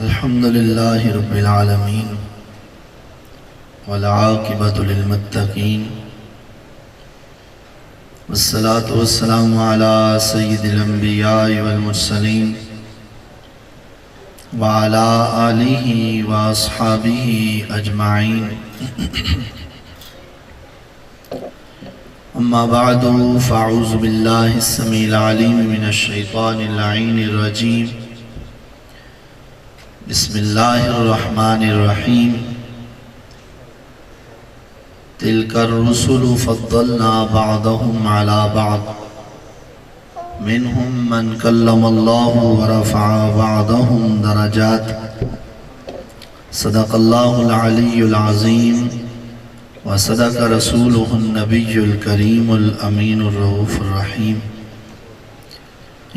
الحمد لله رب العالمين والعاقبة للمتقين والصلاة والسلام على سيد الأنبياء والمرسلين وعلى آله وأصحابه أجمعين أما بعد فأعوذ بالله السميع العليم من الشيطان اللعين الرجيم بسم الله الرحمن الرحيم تلك الرسل فضلنا بعضهم على بعض منهم من كلم الله ورفع بعضهم درجات صدق الله العلي العظيم وصدق رسوله النبي الكريم الأمين الرؤوف الرحيم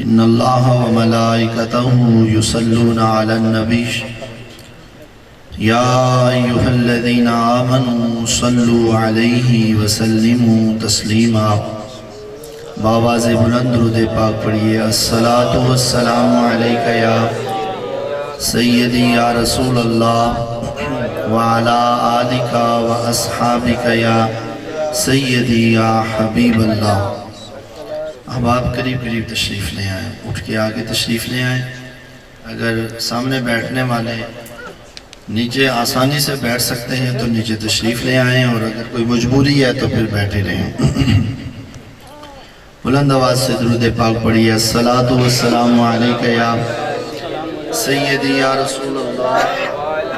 إن الله وملائكته يصلون على النبي يا أيها الذين آمنوا صلوا عليه وسلموا تسليما بآواز بلند درود پاک پڑھیے الصلاة والسلام علیک یا سیدی یا رسول اللہ وعلى آلك واصحابك یا سیدی یا حبیب اللہ۔ اب آپ قریب تشریف لے آئیں، اٹھ کے آگے تشریف لے آئیں۔ اگر سامنے بیٹھنے والے نیچے آسانی سے بیٹھ سکتے ہیں تو نیچے تشریف لے آئیں، اور اگر کوئی مجبوری ہے تو پھر بیٹھے رہیں۔ بلند آواز سے درود پاک پڑھیے الصلاة والسلام علیک یا سیدی یا رسول اللہ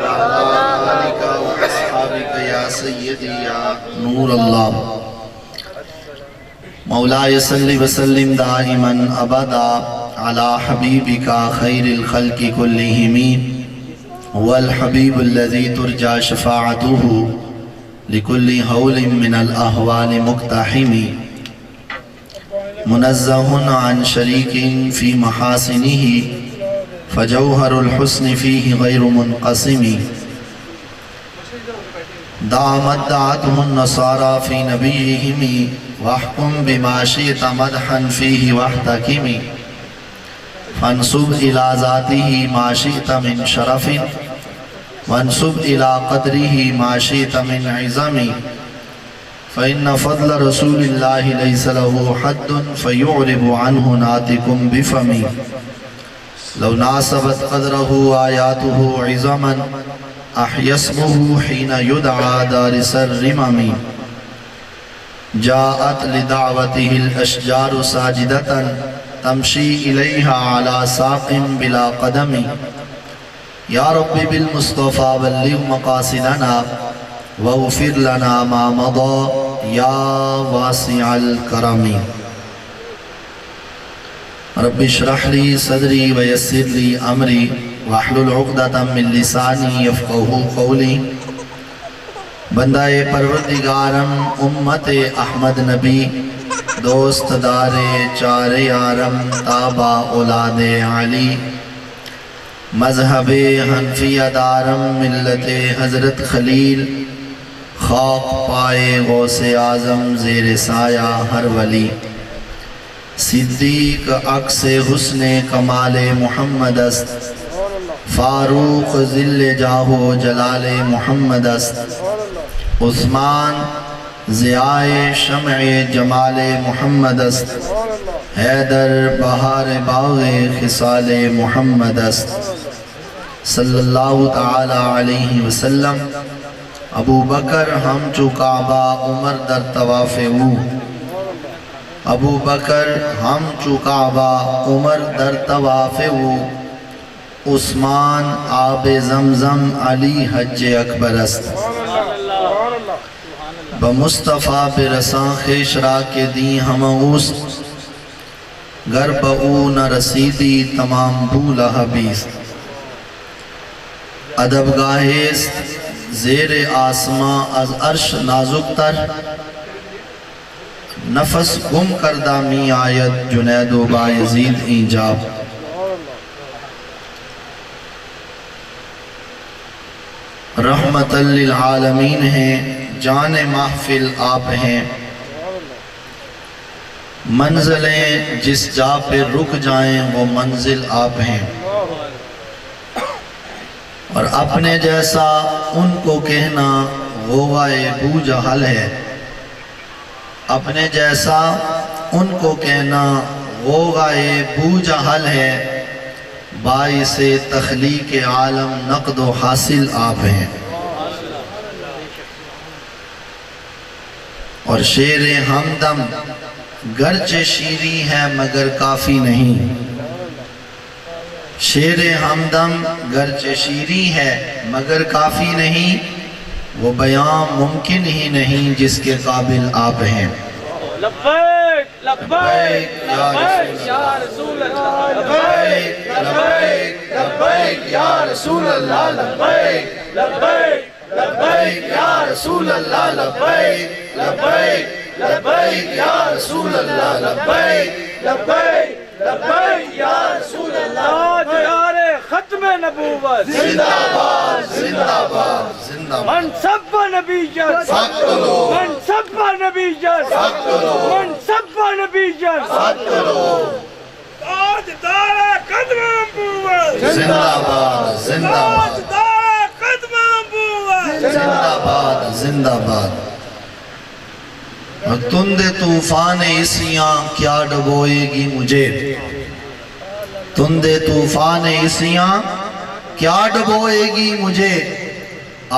وعلی آلک واصحابک یا سیدی یا نور اللہ۔ مولاي صل وسلم دائما ابدا على حبيبك خير الخلق كلهم هو الحبيب الذي ترجى شفاعته لكل هول من الأهوال مقتحم منزه عن شريك في محاسنه فجوهر الحسن فيه غير منقسم دعمت دعته النصارى في نبيهم واحكم بما شئت مدحا فيه واحتكم فانسب إلى ذاته ما شئت من شرف وانسب إلى قدره ما شئت من عظم فإن فضل رسول الله ليس له حد فيعرب عنه ناطق بفم لو ناسبت قدره آياته عظما أحيا اسمه حين يدعى دارس الرمم جاءت لدعوته الأشجار ساجدة تمشي إليها على ساق بلا قدم يا رب بالمصطفى بلغ مقاصدنا واغفر لنا ما مضى يا واسع الكرم رب اشرح لي صدري ويسر لي أمري واحلل عقدة من لساني يفقهوا قولي۔ بندہ پروردگارم امت احمد نبی دوست دار چار یارم تابع اولاد علی مذہب حنفیہ دارم ملت حضرت خلیل خاک پائے غوث اعظم زیر سایہ ہر ولی صدیق عکس حسن کمال محمد است فاروق ذل جاہ جلال محمد است عثمان ضیاء شمع جمال محمد است حیدر بہار باغ خصال محمد است صلی اللہ تعالی علیہ وسلم۔ ابو بکر ہم چو کعبہ عمر در طواف او ابو بکر ہم چو کعبہ عمر در طواف او عثمان آب زمزم علی حج اکبر است بمصطفیٰ برساں خیش را کے دی ہم اوس گر بہو نہ رسیدی تمام بھولا حبیست ادب گاہست زیر آسماں از عرش نازک تر نفس گم کردہ می آیت جنید و بایزید اینجاب رحمت للعالمین ہیں جان محفل آپ ہیں منزلیں جس جا پہ رک جائیں وہ منزل آپ ہیں اور اپنے جیسا ان کو کہنا غوغائے بو جہل ہے، اپنے جیسا ان کو کہنا غوغائے بو جہل ہے، باعث تخلیق عالم نقد و حاصل آپ ہیں۔ اور شعر ہمدم گرچہ شیریں ہے مگر کافی نہیں، شعر ہمدم گرچہ شیریں ہے مگر کافی نہیں، وہ بیان ممکن ہی نہیں جس کے قابل آپ ہیں۔ لبیک لبیک لبیک یا رسول اللہ، لبیک لبیک لبیک یا رسول اللہ، لبیک لبیک لبیک یا رسول اللہ، لبیک لبیک لبیک یا رسول اللہ، لبیک لبیک لبیک یا رسول اللہ۔ دیار ختم نبوت زندہ باد زندہ باد زندہ باد۔ من سب نبی جن فقتلو من سب نبی جن فقتلو من سب نبی جن فقتلو۔ تاجدار قدم نبوت زندہ باد زندہ باد تاجدار قدم نبوت زندہ باد زندہ باد۔ تند طوفان عیسیاں کیا ڈبوئے گی مجھے، تند طوفان عیسیاں کیا ڈبوئے گی مجھے،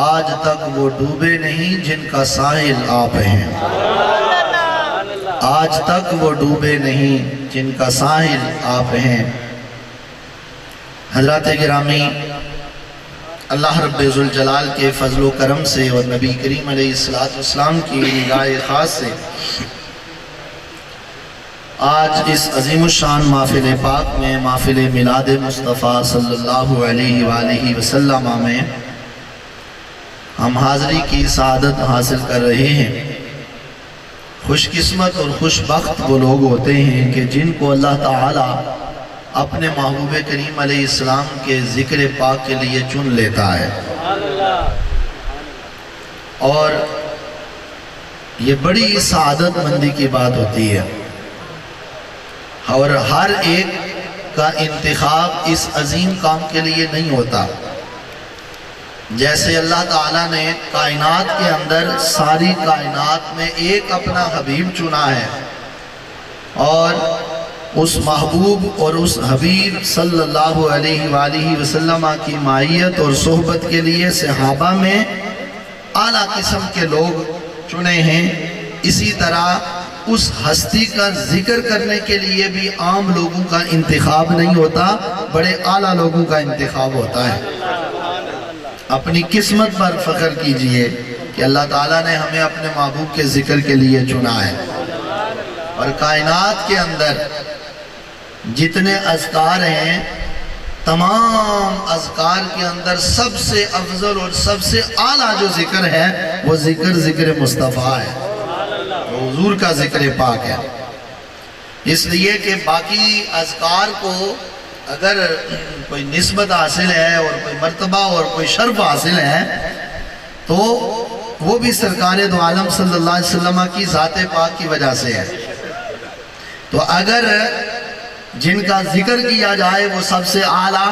آج تک وہ ڈوبے نہیں جن کا ساحل آپ ہیں، آج تک وہ ڈوبے نہیں جن کا ساحل آپ ہیں۔ حضرات گرامی، اللہ رب ذوالجلال کے فضل و کرم سے اور نبی کریم علیہ السلام کی نگاہ خاص سے آج اس عظیم الشان محفل پاک میں، محفل میلاد مصطفیٰ صلی اللہ علیہ وآلہ وسلم میں ہم حاضری کی سعادت حاصل کر رہے ہیں۔ خوش قسمت اور خوش بخت وہ لوگ ہوتے ہیں کہ جن کو اللہ تعالیٰ اپنے محبوب کریم علیہ السلام کے ذکر پاک کے لیے چن لیتا ہے، اور یہ بڑی سعادت مندی کی بات ہوتی ہے، اور ہر ایک کا انتخاب اس عظیم کام کے لیے نہیں ہوتا۔ جیسے اللہ تعالیٰ نے کائنات کے اندر ساری کائنات میں ایک اپنا حبیب چنا ہے، اور اس محبوب اور اس حبیب صلی اللہ علیہ وآلہ وسلم کی معیت اور صحبت کے لیے صحابہ میں اعلیٰ قسم کے لوگ چنے ہیں، اسی طرح اس ہستی کا ذکر کرنے کے لیے بھی عام لوگوں کا انتخاب نہیں ہوتا، بڑے اعلیٰ لوگوں کا انتخاب ہوتا ہے۔ اپنی قسمت پر فخر کیجئے کہ اللہ تعالیٰ نے ہمیں اپنے محبوب کے ذکر کے لیے چنا ہے، اور کائنات کے اندر جتنے اذکار ہیں، تمام اذکار کے اندر سب سے افضل اور سب سے اعلیٰ جو ذکر ہے وہ ذکر مصطفیٰ ہے، وہ حضور کا ذکر پاک ہے۔ اس لیے کہ باقی اذکار کو اگر کوئی نسبت حاصل ہے اور کوئی مرتبہ اور کوئی شرف حاصل ہے تو وہ بھی سرکار دو عالم صلی اللہ علیہ وسلم کی ذات پاک کی وجہ سے ہے۔ تو اگر جن کا ذکر کیا جائے وہ سب سے اعلیٰ،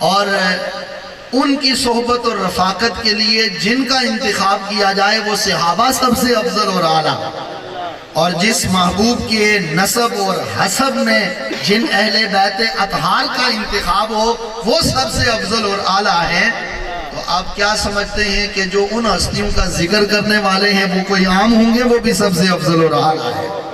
اور ان کی صحبت اور رفاقت کے لیے جن کا انتخاب کیا جائے وہ صحابہ سب سے افضل اور اعلیٰ، اور جس محبوب کے نسب اور حسب میں جن اہل بیت اطہار کا انتخاب ہو وہ سب سے افضل اور اعلیٰ ہیں، تو آپ کیا سمجھتے ہیں کہ جو ان ہستیوں کا ذکر کرنے والے ہیں وہ کوئی عام ہوں گے؟ وہ بھی سب سے افضل اور اعلیٰ ہیں۔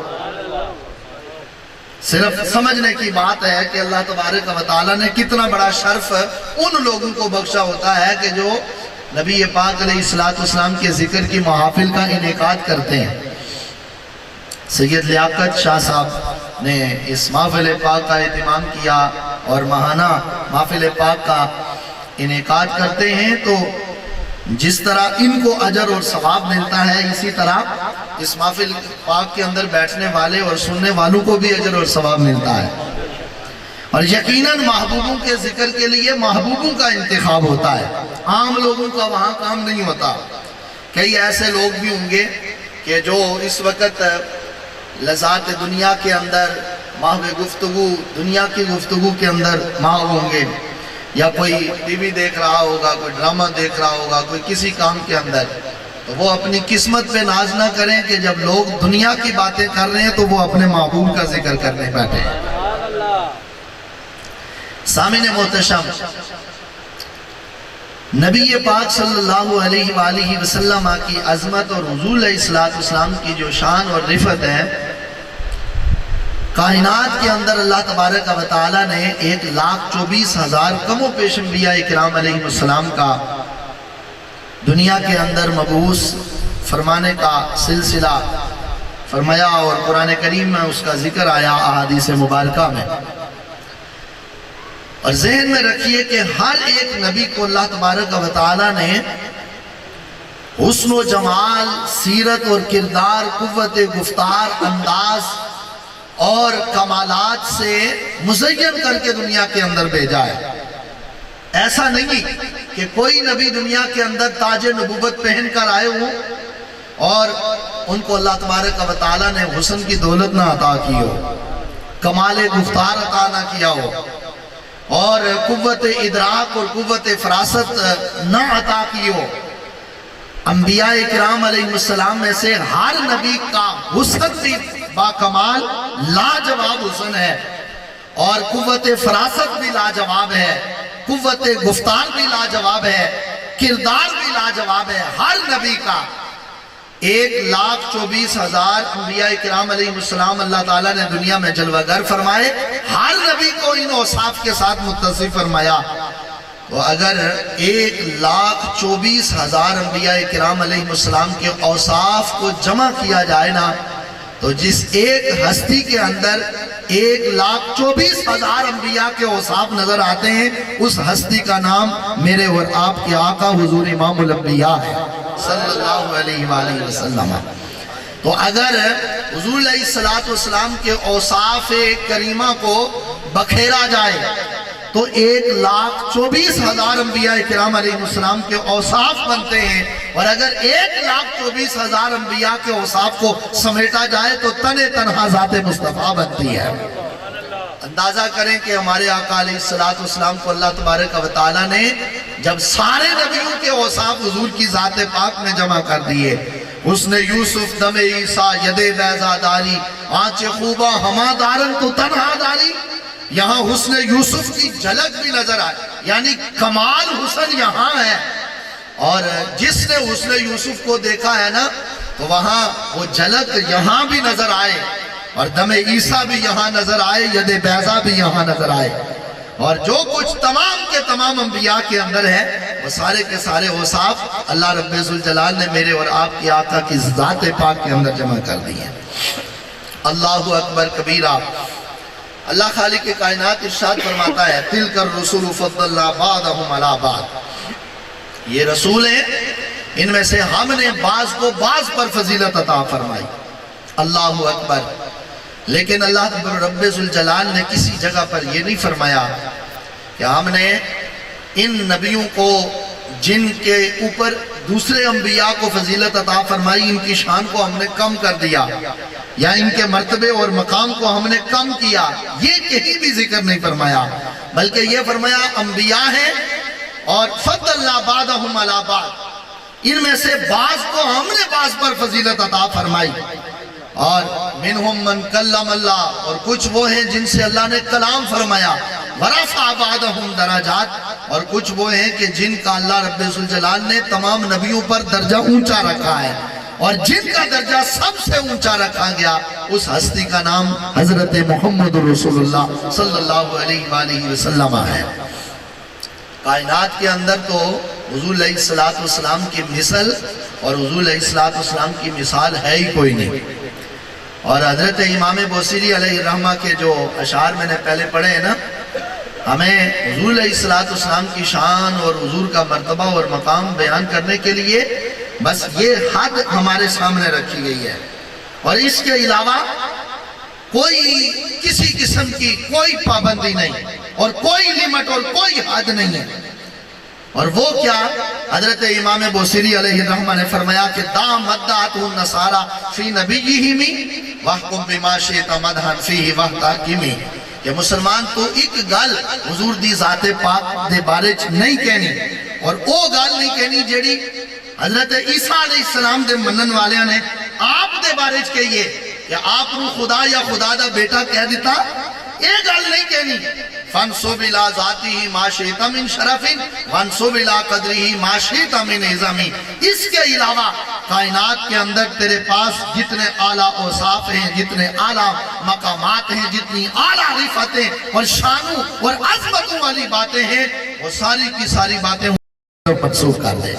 صرف سمجھنے کی بات ہے کہ اللہ تبارک و تعالیٰ نے کتنا بڑا شرف ان لوگوں کو بخشا ہوتا ہے کہ جو نبی پاک علیہ السلام کے ذکر کی محافل کا انعقاد کرتے ہیں۔ سید لیاقت شاہ صاحب نے اس محفل پاک کا اہتمام کیا اور ماہانہ محفل پاک کا انعقاد کرتے ہیں، تو جس طرح ان کو اجر اور ثواب ملتا ہے اسی طرح اس محفل پاک کے اندر بیٹھنے والے اور سننے والوں کو بھی اجر اور ثواب ملتا ہے۔ اور یقیناً محبوبوں کے ذکر کے لیے محبوبوں کا انتخاب ہوتا ہے، عام لوگوں کا وہاں کام نہیں ہوتا۔ کئی ایسے لوگ بھی ہوں گے کہ جو اس وقت لذات دنیا کے اندر محو گفتگو، دنیا کی گفتگو کے اندر محو ہوں گے، یا کوئی ٹی وی دیکھ رہا ہوگا، کوئی ڈرامہ دیکھ رہا ہوگا، کوئی کسی کام کے اندر، تو وہ اپنی قسمت پہ ناز نہ کریں کہ جب لوگ دنیا کی باتیں کر رہے ہیں تو وہ اپنے محبوب کا ذکر کرنے بیٹھے ہیں۔ سامعین محتشم، نبی پاک صلی اللہ علیہ وآلہ وسلم کی عظمت اور حضور علیہ السلام کی جو شان اور رفعت ہے، کائنات کے اندر اللہ تبارک و تعالیٰ نے 1,24,000 کم و پیش انبیاء اکرام علیہ السلام کا دنیا کے اندر مبعوث فرمانے کا سلسلہ فرمایا، اور قرآن کریم میں اس کا ذکر آیا احادیث مبارکہ میں۔ اور ذہن میں رکھیے کہ ہر ایک نبی کو اللہ تبارک و تعالیٰ نے حسن و جمال، سیرت اور کردار، قوت گفتار، انداز اور کمالات سے مزین کر کے دنیا کے اندر بھیجا ہے۔ ایسا نہیں کہ کوئی نبی دنیا کے اندر تاج نبوت پہن کر آئے ہوں اور ان کو اللہ تبارک و تعالیٰ نے حسن کی دولت نہ عطا کی ہو، کمال گفتار عطا نہ کیا ہو، اور قوت ادراک اور قوت فراست نہ عطا کی ہو۔ انبیاء اکرام علیہ السلام میں سے ہر نبی کا حسن بھی باکمال لاجواب حسن ہے، اور قوت فراست بھی لاجواب ہے، قوت گفتار بھی لاجواب ہے، کردار بھی لاجواب ہے۔ ہر نبی کا 1,24,000 انبیاء کرام علیہ السلام اللہ تعالیٰ نے دنیا میں جلوہ گر فرمائے، ہر نبی کو ان اوصاف کے ساتھ متصف فرمایا۔ تو اگر 1,24,000 انبیاء کرام علیہ السلام کے اوصاف کو جمع کیا جائے نا، تو جس ایک ہستی کے اندر 1,24,000 انبیاء کے اوصاف نظر آتے ہیں، اس ہستی کا نام میرے اور آپ کے آقا حضور امام الانبیاء ہے صلی اللہ علیہ وآلہ وسلم۔ تو اگر حضور علیہ السلام کے اوصاف کریمہ کو بکھیرا جائے تو 1,24,000 انبیاء کرام علیہ السلام کے اوصاف بنتے ہیں، اور اگر 1,24,000 انبیاء کے اوصاف کو سمیٹا جائے تو تنہا ذات مصطفیٰ بنتی ہے۔ اندازہ کریں کہ ہمارے آقا علیہ السلام کو اللہ تبارک و تعالیٰ نے جب سارے نبیوں کے اوصاف حضور کی ذات پاک میں جمع کر دیے، حسن یوسف دم عیسیٰ ید بیضا داری، آنچ خوبہ ہما دارن تو تنہا داری، یہاں حسن یوسف کی جھلک بھی نظر آئے، یعنی کمال حسن یہاں ہے۔ اور جس نے حسن یوسف کو دیکھا ہے نا، تو وہاں وہ جھلک یہاں بھی نظر آئے، اور دم عیسیٰ بھی یہاں نظر آئے، ید بیضا بھی یہاں نظر آئے، اور جو کچھ تمام کے تمام انبیاء کے اندر ہے وہ سارے کے سارے اوصاف اللہ رب ذوالجلال نے میرے اور آپ کی آقا کی ذات پاک کے اندر جمع کر دی ہیں۔ اللہ اکبر کبیرہ۔ اللہ خالق کائنات ارشاد فرماتا ہے، تِلْكَ الرُّسُلُ فَضَّلْنَا بَعْضَهُمْ عَلَىٰ بَعْضٍ، یہ رسول ہیں، ان میں سے ہم نے بعض کو بعض پر فضیلت عطا فرمائی۔ اللہ اکبر۔ لیکن اللہ رب ذوالجلال نے کسی جگہ پر یہ نہیں فرمایا کہ ہم نے ان نبیوں کو جن کے اوپر دوسرے انبیاء کو فضیلت عطا فرمائی، ان کی شان کو ہم نے کم کر دیا، یا ان کے مرتبے اور مقام کو ہم نے کم کیا، یہ کہیں بھی ذکر نہیں فرمایا، بلکہ یہ فرمایا انبیاء ہیں اور فضلنا بعضهم علی بعض، ان میں سے بعض کو ہم نے بعض پر فضیلت عطا فرمائی، اور منہم من کلم اللہ، اور کچھ وہ ہیں جن سے اللہ نے کلام فرمایا، ورفع بعضهم درجات، اور کچھ وہ ہیں کہ جن کا اللہ رب ذوالجلال نے تمام نبیوں پر درجہ اونچا رکھا ہے، اور جن کا درجہ سب سے اونچا رکھا گیا اس ہستی کا نام حضرت محمد رسول اللہ صلی اللہ علیہ وآلہ وسلم ہے۔ کائنات کے اندر تو حضور علیہ السلام کی مثل اور حضور علیہ السلام کی مثال ہے ہی کوئی نہیں۔ اور حضرت امام بوصیری علیہ الرحمہ کے جو اشعار میں نے پہلے پڑھے ہیں نا، ہمیں حضور علیہ السلام کی شان اور حضور کا مرتبہ اور مقام بیان کرنے کے لیے بس یہ حد ہمارے سامنے رکھی گئی ہے، اور اس کے علاوہ کوئی کسی قسم کی کوئی پابندی نہیں، اور کوئی لیمٹ اور کوئی حد نہیں ہے۔ اور وہ کیا؟ حضرت امام بوصیری علیہ الرحمہ نے فرمایا کہ دام مدعت النصارى فی نبیہم وحکم بما شئت مدحا فیہ وحتاکمی، کہ مسلمان تو ایک گل حضور دی ذات پاک دے بارے چ نہیں کہنی، اور او گل نہیں کہنی جیڑی حضرت عیسیٰ علیہ السلام دے منن والیاں نے آپ دے بارے چ کہیے کہ آپ نو خدا یا خدا دا بیٹا کہہ دیتا، اے گل نہیں کہنی۔ فانصب الى ذاتی ما شئت من شرف وانصب الى قدری ما شئت من عظم۔ اس کے علاوہ کائنات کے اندر تیرے پاس جتنے اعلیٰ اوصاف ہیں، جتنے اعلیٰ مقامات ہیں، جتنی اعلیٰ رفعتیں اور شانوں اور عظمتوں والی باتیں ہیں، وہ ساری کی ساری باتیں منسوخ کر دے۔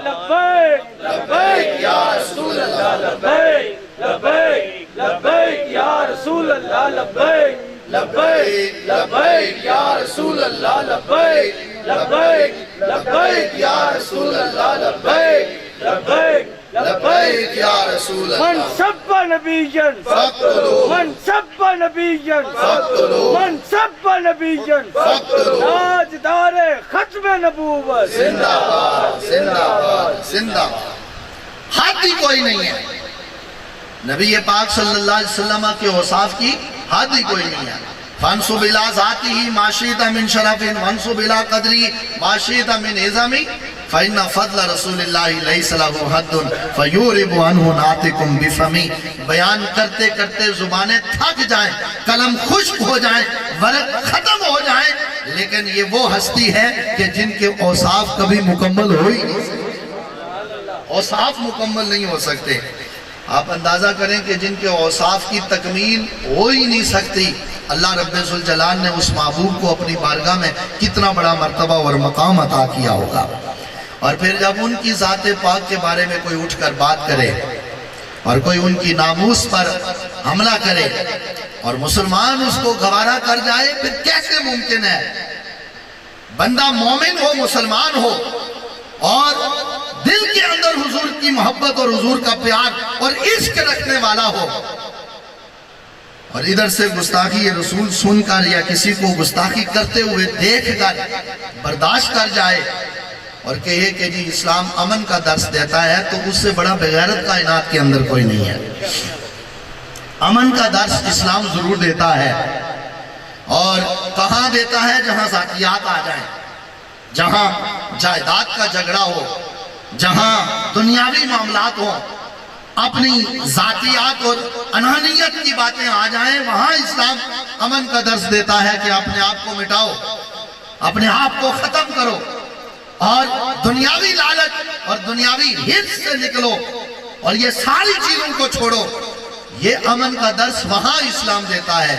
لبیک لبیک یا رسول اللہ، لبیک لبیک لبیک یا رسول اللہ، لبیک لبیک لبیک یا رسول اللہ، لبیک لبیک لبیک یا رسول اللہ، لبیک لبیک لبیک یا رسول اللہ۔ من سب نبیًا فاقتلوہ، من سب نبیًا فاقتلوہ، من سب نبیًا فاقتلوہ۔ تاجدار ختم نبوت زندہ باد، زندہ باد، زندہ باد۔ حد ہی کوئی نہیں ہے نبی پاک صلی اللہ علیہ وسلم کے اوصاف کی، حد ہی کوئی نہیں ہے۔ فانصب الى ذاته ما شئت من شرف وانصب الى قدری ما شئت من عظم فإن فضل رسول اللہ لیس له حد فیورب عنہ ناطقم بفمی۔ بیان کرتے کرتے زبانیں تھک جائیں، قلم خشک ہو جائیں، ورق ختم ہو جائیں، لیکن یہ وہ ہستی ہے کہ جن کے اوصاف کبھی مکمل ہو ہی نہیں سکتے، اوصاف مکمل نہیں ہو سکتے۔ آپ اندازہ کریں کہ جن کے اوصاف کی تکمیل ہو ہی نہیں سکتی، اللہ رب ذوالجلال نے اس محبوب کو اپنی بارگاہ میں کتنا بڑا مرتبہ اور مقام عطا کیا ہوگا۔ اور پھر جب ان کی ذات پاک کے بارے میں کوئی اٹھ کر بات کرے اور کوئی ان کی ناموس پر حملہ کرے اور مسلمان اس کو گوارا کر جائے، پھر کیسے ممکن ہے بندہ مومن ہو، مسلمان ہو، اور دل کے اندر حضور کی محبت اور حضور کا پیار اور عشق رکھنے والا ہو، اور ادھر سے گستاخی رسول سن کر یا کسی کو گستاخی کرتے ہوئے دیکھ کر برداشت کر جائے اور کہے کہ جی اسلام امن کا درس دیتا ہے، تو اس سے بڑا بغیرت کائنات کے اندر کوئی نہیں ہے۔ امن کا درس اسلام ضرور دیتا ہے، اور کہاں دیتا ہے؟ جہاں ذاتیات آ جائیں، جہاں جائیداد کا جھگڑا ہو، جہاں دنیاوی معاملات ہوں، اپنی ذاتیات اور انانیت کی باتیں آ جائیں، وہاں اسلام امن کا درس دیتا ہے کہ اپنے آپ کو مٹاؤ، اپنے آپ کو ختم کرو، اور دنیاوی لالچ اور دنیاوی حرص سے نکلو، اور یہ ساری چیزوں کو چھوڑو۔ یہ امن کا درس وہاں اسلام دیتا ہے،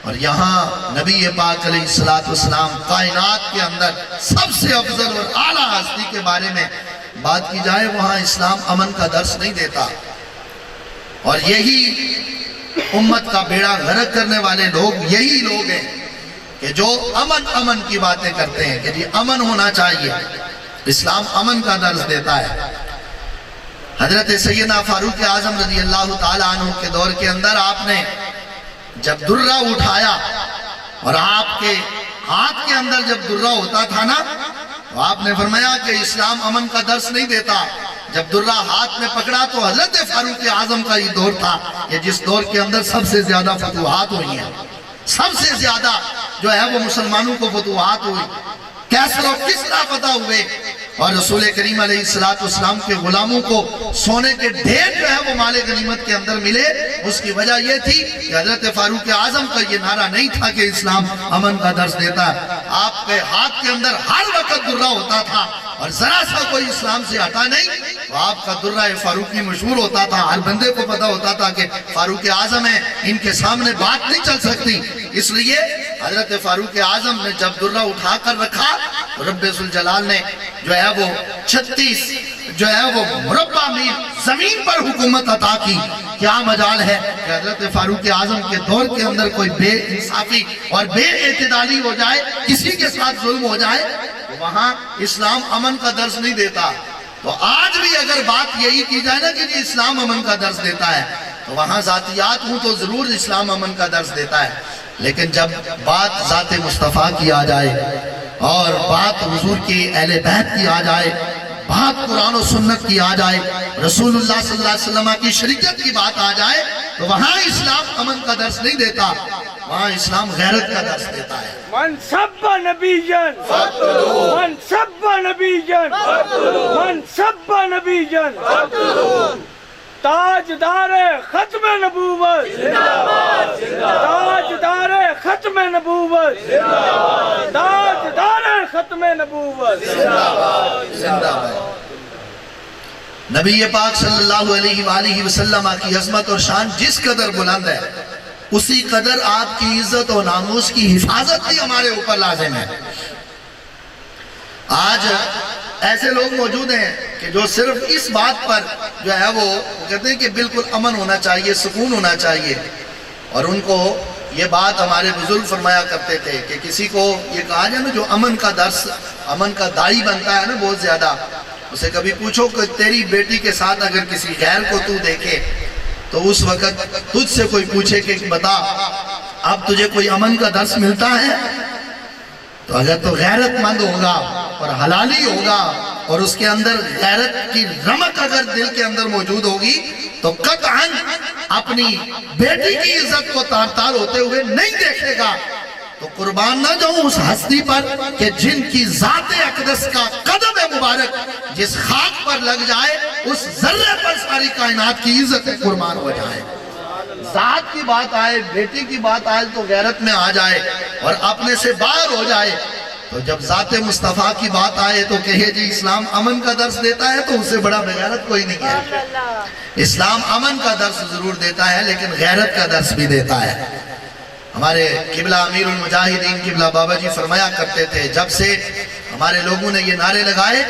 اور یہاں نبی پاک علیہ السلام کائنات کے اندر سب سے افضل اور اعلیٰ ہستی کے بارے میں بات کی جائے، وہاں اسلام امن کا درس نہیں دیتا۔ اور یہی امت کا بیڑا غرق کرنے والے لوگ یہی لوگ ہیں کہ جو امن کی باتیں کرتے ہیں کہ جی امن ہونا چاہیے، اسلام امن کا درس دیتا ہے۔ حضرت سیدنا فاروق اعظم رضی اللہ تعالیٰ عنہ کے دور کے اندر آپ نے جب درہ اٹھایا، اور آپ کے ہاتھ کے اندر جب درہ ہوتا تھا نا، تو آپ نے فرمایا کہ اسلام امن کا درس نہیں دیتا۔ جب درہ ہاتھ میں پکڑا تو حضرت فاروق اعظم کا یہ دور تھا کہ جس دور کے اندر سب سے زیادہ فتوحات ہوئی ہیں، سب سے زیادہ جو ہے وہ مسلمانوں کو فتوحات ہوئی، کیسر و کسریٰ فتح ہوئے، اور رسول کریم علیہ السلام کے غلاموں کو سونے کے ڈھیر جو ہے وہ مال غنیمت کے اندر ملے۔ اس کی وجہ یہ تھی کہ حضرت فاروق اعظم کا یہ نعرہ نہیں تھا کہ اسلام امن کا درس دیتا ہے۔ آپ کے ہاتھ کے اندر ہر وقت درہ ہوتا تھا، اور ذرا سا کوئی اسلام سے ہٹا نہیں تو آپ کا درہ فاروقی مشہور ہوتا تھا، ہر بندے کو پتا ہوتا تھا کہ فاروق اعظم ہے، ان کے سامنے بات نہیں چل سکتی۔ اس لیے حضرت فاروق اعظم نے جب درہ اٹھا کر رکھا تو رب ذوالجلال نے جو ہے وہ 36 جو ہے وہ مربع میل زمین پر حکومت عطا کی۔ کیا مجال ہے کہ حضرت فاروق اعظم کے دور کے اندر کوئی بے انصافی اور بے اعتدالی ہو جائے، کسی کے ساتھ ظلم ہو جائے، تو وہاں اسلام امن کا درس نہیں دیتا۔ تو آج بھی اگر بات یہی کی جائے نا کہ اسلام امن کا درس دیتا ہے، تو وہاں ذاتیات ہوں تو ضرور اسلام امن کا درس دیتا ہے، لیکن جب بات ذات مصطفیٰ کی آ جائے اور بات حضور کی اہل بیت کی آ جائے، بات قرآن و سنت کی آ جائے، رسول اللہ صلی اللہ علیہ وسلم کی شریعت کی بات آ جائے، تو وہاں اسلام امن کا درس نہیں دیتا، وہاں اسلام غیرت کا درس دیتا ہے. من سب نبیجن من سب نبیجن من سب نبیجن تاجدار ختم نبوت تاجدار ختم نبوت تاجدار ختم نبوت. زندہ باد. نبی پاک صلی اللہ علیہ وآلہ وسلم کی عظمت اور شان جس قدر بلند ہے اسی قدر آپ کی عزت و ناموس کی حفاظت بھی ہمارے اوپر لازم ہے. آج ایسے لوگ موجود ہیں کہ جو صرف اس بات پر جو ہے وہ کہتے ہیں کہ بالکل امن ہونا چاہیے، سکون ہونا چاہیے. اور ان کو یہ بات ہمارے بزرگ فرمایا کرتے تھے کہ کسی کو یہ کہا جائے نا جو امن کا درس، امن کا داعی بنتا ہے نا بہت زیادہ، اسے کبھی پوچھو کہ تیری بیٹی کے ساتھ اگر کسی غیر کو تو دیکھے تو اس وقت تجھ سے کوئی پوچھے کہ بتا اب تجھے کوئی امن کا درس ملتا ہے؟ تو اگر تو غیرت مند ہوگا اور حلالی ہوگا اور اس کے اندر غیرت کی رمق اگر دل کے اندر موجود ہوگی تو قطعاً اپنی بیٹی کی عزت کو تار تار ہوتے ہوئے نہیں دیکھے گا. تو قربان نہ جاؤں اس ہستی پر کہ جن کی ذات اقدس کا قدم مبارک جس خاک پر لگ جائے اس ذرے پر ساری کائنات کی عزت قربان ہو جائے. ذات کی بات آئے، بیٹی کی بات آئے تو غیرت میں آ جائے اور اپنے سے باہر ہو جائے. تو جب ذات مصطفیٰ کی بات آئے تو کہے جی اسلام امن کا درس دیتا ہے تو اس سے بڑا بغیرت کوئی نہیں ہے. اسلام امن کا درس ضرور دیتا ہے لیکن غیرت کا درس بھی دیتا ہے. ہمارے قبلہ امیر المجاہدین قبلہ بابا جی فرمایا کرتے تھے جب سے ہمارے لوگوں نے یہ نعرے لگائے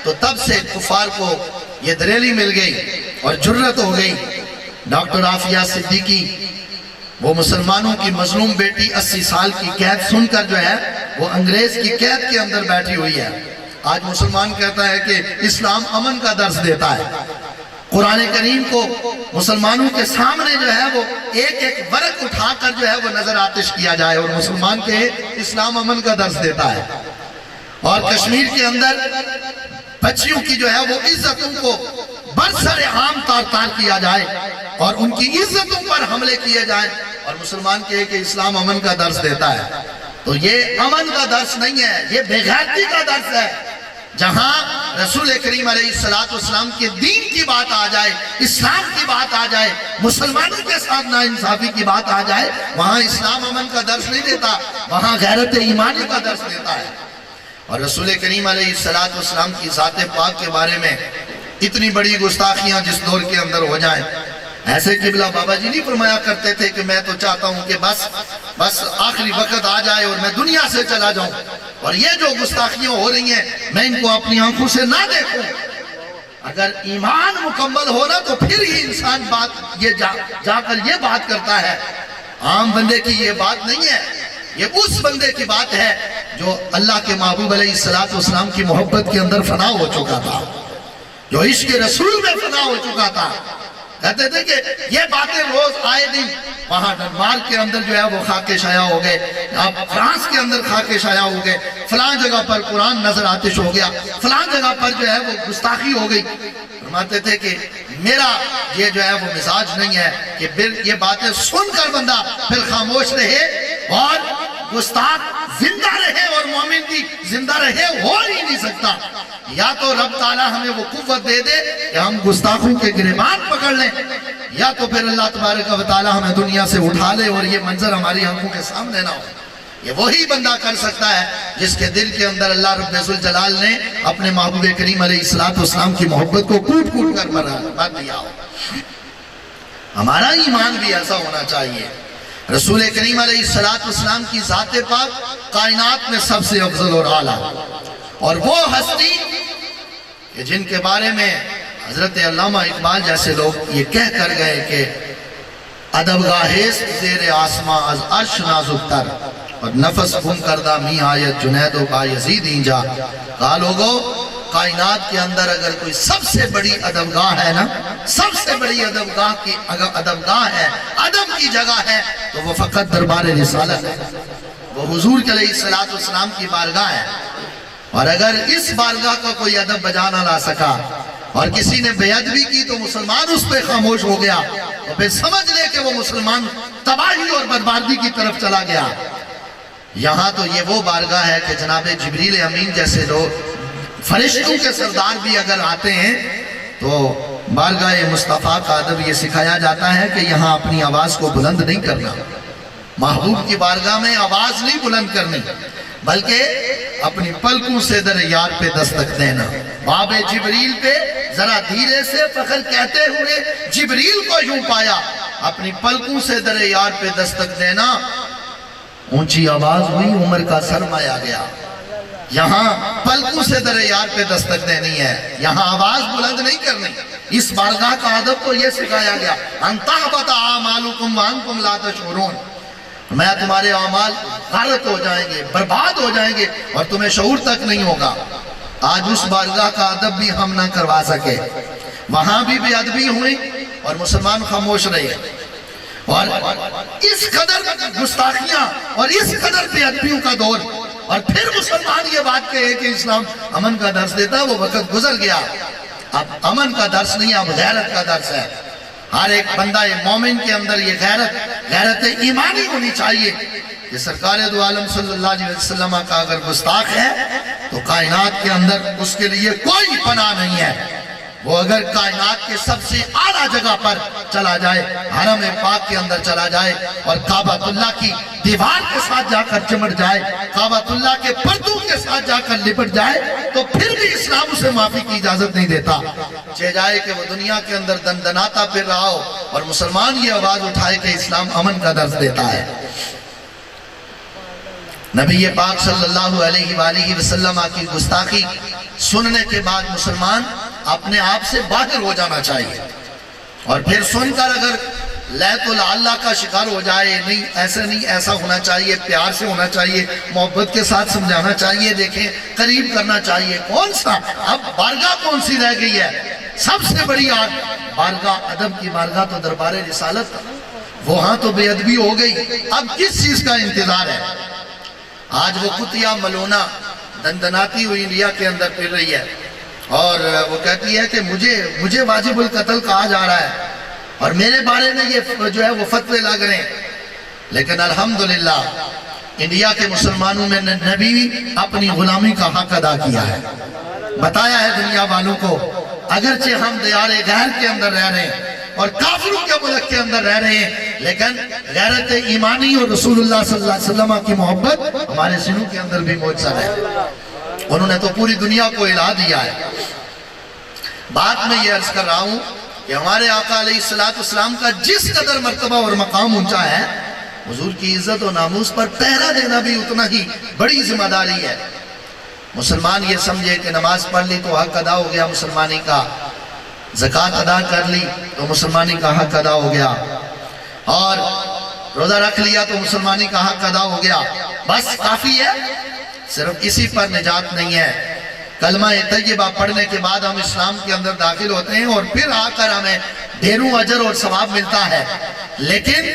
تو تب سے کفار کو یہ دلیری مل گئی اور جرت ہو گئی. ڈاکٹر عافیہ صدیقی وہ مسلمانوں کی مظلوم بیٹی 80 سال کی قید سن کر جو ہے وہ انگریز کی قید کے اندر بیٹھی ہوئی ہے. آج مسلمان کہتا ہے کہ اسلام امن کا درس دیتا ہے. قرآن کریم کو مسلمانوں کے سامنے جو ہے وہ ایک ایک ورق اٹھا کر جو ہے وہ نظر آتش کیا جائے اور مسلمان کے اسلام امن کا درس دیتا ہے. اور کشمیر کے اندر بچیوں کی جو ہے وہ عزتوں کو برسر عام تار تار کیا جائے اور ان کی عزتوں پر حملے کیے جائیں اور مسلمان کہے کہ اسلام امن کا درس دیتا ہے. تو یہ امن کا درس نہیں ہے، یہ بے غیرتی کا درس ہے. جہاں رسول کریم علیہ السلام کے دین کی بات آ جائے، اسلام کی بات آ جائے، مسلمانوں کے ساتھ ناانصافی کی بات آ جائے، وہاں اسلام امن کا درس نہیں دیتا، وہاں غیرت ایمانی کا درس دیتا ہے. اور رسول کریم علیہ السلام کی ذات پاک کے بارے میں اتنی بڑی گستاخیاں جس دور کے اندر ہو جائیں، ایسے قبلہ بابا جی نہیں فرمایا کرتے تھے کہ میں تو چاہتا ہوں کہ بس آخری وقت آ جائے اور میں دنیا سے چلا جاؤں اور یہ جو گستاخیاں ہو رہی ہیں میں ان کو اپنی آنکھوں سے نہ دیکھوں. اگر ایمان مکمل ہونا تو پھر ہی انسان یہ جا کر یہ بات کرتا ہے. عام بندے کی یہ بات نہیں ہے، یہ اس بندے کی بات ہے جو اللہ کے محبوب علیہ السلام کی محبت کے اندر فنا ہو چکا تھا، جو عشق رسول میں فنا ہو چکا تھا. کہتے تھے کہ یہ باتیں روز آئے دن وہاں ڈنمارک کے اندر جو ہے وہ خاک شایع ہو گئے، اب فرانس کے اندر خاک شایع ہو گئے، فلاں جگہ پر قرآن نظر آتش ہو گیا، فلاں جگہ پر جو ہے وہ گستاخی ہو گئی. فرماتے تھے کہ میرا یہ جو ہے وہ مزاج نہیں ہے کہ یہ باتیں سن کر بندہ پھر خاموش رہے اور گستاخ زندہ رہے اور مومن بھی زندہ رہے ہو ہی نہیں سکتا. یا تو رب تعالیٰ ہمیں وہ قوت دے دے کہ ہم گستاخوں کے گریبان پکڑ لیں، یا تو پھر اللہ تبارک و تعالیٰ ہمیں دنیا سے اٹھا لے اور یہ منظر ہماری آنکھوں کے سامنے نہ ہو. یہ وہی بندہ کر سکتا ہے جس کے دل کے اندر اللہ رب ذوالجلال نے اپنے محبوب کریم علیہ السلام کی محبت کو کوٹ کوٹ کر بھر دیا ہو. ہمارا ایمان بھی ایسا ہونا چاہیے. رسول کریم علیہ السلام کی ذات پاک کائنات میں سب سے افضل اور اعلیٰ، اور وہ ہستی کہ جن کے بارے میں حضرت علامہ اقبال جیسے لوگ یہ کہہ کر گئے کہ ادبگاہیست زیر آسماں از عرش نازک تر اور نفس گم کردہ می آیت جنید و بایزید اینجا. کہا لوگو کائنات کے اندر اگر کوئی سب سے بڑی ادبگاہ ہے نا، سب سے بڑی ادبگاہ ہے، ادب کی جگہ ہے تو وہ فقط دربار رسالت ہے، وہ حضور علیہ السلام کی بارگاہ ہے. اور اگر اس بارگاہ کا کوئی ادب بجا نہ لا سکا اور کسی نے بے ادبی کی تو مسلمان اس پہ خاموش ہو گیا تو پھر سمجھ لے کہ وہ مسلمان تباہی اور بربادی کی طرف چلا گیا۔ یہاں تو یہ وہ بارگاہ ہے کہ جناب جبریل امین جیسے لوگ فرشتوں کے سردار بھی اگر آتے ہیں تو بارگاہ مصطفیٰ کا ادب یہ سکھایا جاتا ہے کہ یہاں اپنی آواز کو بلند نہیں کرنا، محبوب کی بارگاہ میں آواز نہیں بلند کرنی، بلکہ اپنی پلکوں سے در یار پہ دستک دینا۔ باب جبریل پہ ذرا دھیرے سے فخر کہتے ہوئے جبریل کو یوں پایا، اپنی پلکوں سے در یار پہ دستک دینا۔ اونچی آواز ہوئی، عمر کا سرمایا گیا۔ یہاں پلکوں سے در یار پہ دستک دینی ہے، یہاں آواز بلند نہیں کرنی۔ اس بارگاہ کا ادب تو یہ سکھایا گیا، ان تحبط اعمالکم وانتم لا تشعرون، میں تمہارے اعمال غارت ہو جائیں گے، برباد ہو جائیں گے اور تمہیں شعور تک نہیں ہوگا۔ آج اس بارگاہ کا ادب بھی ہم نہ کروا سکے، وہاں بھی بے ادبی ہوئی اور مسلمان خاموش رہے، اور اس قدر گستاخیاں اور اس قدر بے ادبیوں کا دور، اور پھر مسلمان یہ بات کہے کہ اسلام امن کا درس دیتا ہے۔ وہ وقت گزر گیا، اب امن کا درس نہیں، اب غیرت کا درس ہے۔ ہر ایک بندہ مومن کے اندر یہ غیرت ایمانی ہونی چاہیے کہ سرکار دو عالم صلی اللہ علیہ وسلم کا اگر گستاخ ہے تو کائنات کے اندر اس کے لیے کوئی پناہ نہیں ہے۔ وہ اگر کائنات کے سب سے اعلیٰ جگہ پر چلا جائے، حرم پاک کے اندر چلا جائے اور کعبۃ اللہ کی دیوار کے ساتھ جا کر چمٹ جائے، کعبۃ اللہ کے پردوں کے ساتھ جا کر لپٹ جائے، تو پھر بھی اسلام اسے معافی کی اجازت نہیں دیتا۔ چاہے جائے کہ وہ دنیا کے اندر دندناتا پھر رہا ہو اور مسلمان یہ آواز اٹھائے کہ اسلام امن کا درس دیتا ہے۔ نبی پاک صلی اللہ علیہ وآلہ وسلم کی گستاخی سننے کے بعد مسلمان اپنے آپ سے باہر ہو جانا چاہیے، اور پھر سن کر اگر لیت اللہ کا شکار ہو جائے، نہیں ایسا نہیں، ایسا ہونا چاہیے، پیار سے ہونا چاہیے، محبت کے ساتھ سمجھانا چاہیے، دیکھیں قریب کرنا چاہیے۔ کون سا اب بارگاہ کون سی رہ گئی ہے؟ سب سے بڑی آج بارگاہ ادب کی بارگاہ تو دربار رسالت، وہاں تو بے ادبی ہو گئی، اب کس چیز کا انتظار ہے؟ آج وہ کتیا ملونا دندناتی ہوئی انڈیا کے اندر پھر رہی ہے، اور وہ کہتی ہے کہ مجھے واجب القتل کہا جا رہا ہے اور میرے بارے میں یہ جو ہے وہ فتوے لگ رہے ہیں۔ لیکن الحمدللہ انڈیا کے مسلمانوں میں نبی اپنی غلامی کا حق ادا کیا ہے، بتایا ہے دنیا والوں کو، اگرچہ ہم دیار غیر کے اندر رہ رہے ہیں اور کافروں کے ملک کے اندر رہ رہے ہیں، لیکن غیرت ایمانی اور رسول اللہ صلی اللہ علیہ وسلم کی محبت ہمارے سینوں کے اندر بھی موجود ہے۔ انہوں نے تو پوری دنیا کو ہلا دیا ہے۔ بات میں یہ عرض کر رہا ہوں کہ ہمارے آقا علیہ السلام کا جس قدر مرتبہ اور مقام اونچا ہے، حضور کی عزت و ناموس پر پہرا دینا بھی اتنا ہی بڑی ذمہ داری ہے۔ مسلمان یہ سمجھے کہ نماز پڑھ لی تو حق ادا ہو گیا مسلمانی کا، زکوٰۃ ادا کر لی تو مسلمانی کا حق ادا ہو گیا، اور روزہ رکھ لیا تو مسلمانی کا حق ادا ہو گیا، بس کافی ہے؟ صرف اسی پر نجات نہیں ہے۔ کلمہ طیبہ پڑھنے کے بعد ہم اسلام کے اندر داخل ہوتے ہیں اور پھر آ کر ہمیں ڈھیروں اجر اور ثواب ملتا ہے، لیکن